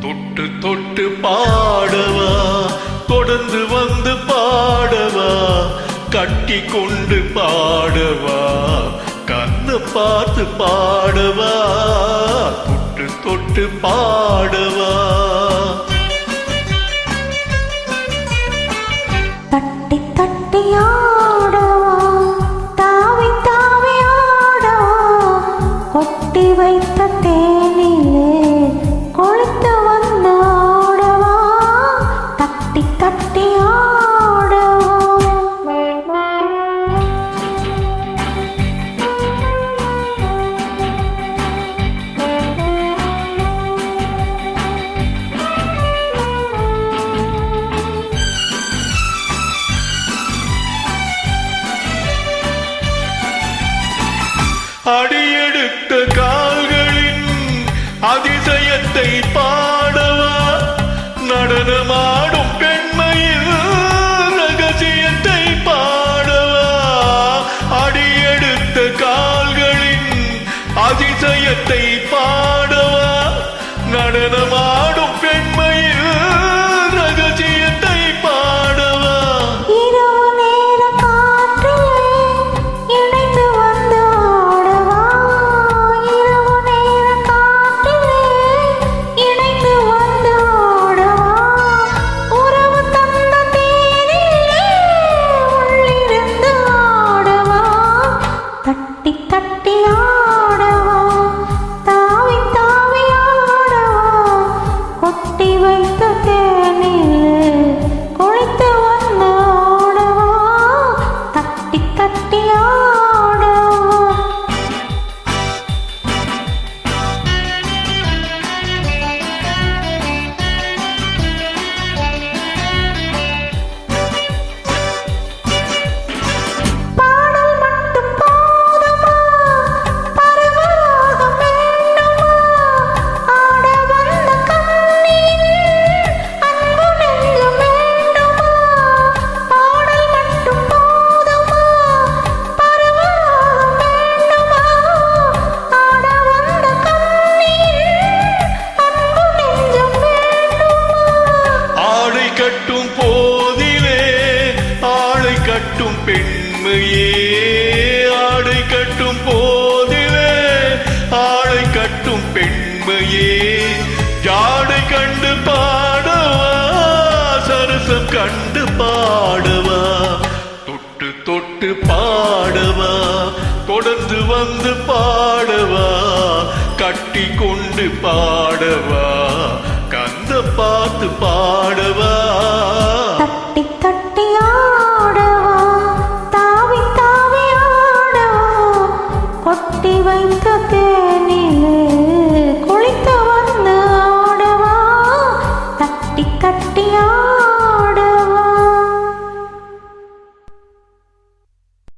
தொட்டு தொட்டு பாடவா, தொடர்ந்து வந்து பாடவா, கட்டி கொண்டு பாடவா, கண்ணு பார்த்து பாடவா, தொட்டு தொட்டு பாடவா. தட்டி தட்டி ஆடவா, தாவி தாவி ஆடவா, கொட்டி வைத்த தேனிலே கொளுத்து வந்து ஆடவா, தட்டி தட்டி ஆடவா. அடியெடுத்த கால்களின் அதிசயத்தை பாடவா, நடனமாடும் பெண்மையில் ரகசியத்தை பாடவா. அடியெடுத்த கால்களின் அதிசயத்தை பாடவா, நடனமாடும் பெண்மையில் ரகசியத்தை பாடவா. இரவு நேர காற்றிலே இணைந்து வந்து ஆடவா, இரவு நேர காற்றிலே இணைந்து வந்து ஆடவா, உறவு தந்த தேனிலே உள்ளிருந்து ஆடவா, தட்டி தட்டி ஆடவா, தாவி தாவி ஆடவா, கொட்டி வைத்த தேனிலே கொளுத்து வந்து ஆடவா, தட்டி தட்டி ஆடவா. பாடல் மட்டும் போதுமா, பரவலாக வேண்டுமா, ஆட வந்த கண்ணின் அன்பு நெஞ்சம் வேண்டுமா. பாடல் மட்டும் போதுமா, பரவலாக வேண்டுமா, ஆட வந்த கண்ணின் அன்பு நெஞ்சம் வேண்டுமா. ஆடை கட்டும் போதிலே ஆளை கட்டும் பெண்மையே, ஆடை கட்டும் போதிலே ஆளை கட்டும் பெண்மையே, ஜாடை கண்டு பாடவா, சரசம் கண்டு பாடவா, தொட்டு தொட்டு பாடவா, தொடர்ந்து வந்து பாடவா, கட்டி கொண்டு பாடவா, கந்த பார்த்து பாடவா. தட்டி தட்டி ஆடவா, தாவி தாவி ஆடவா, கொட்டி வைத்த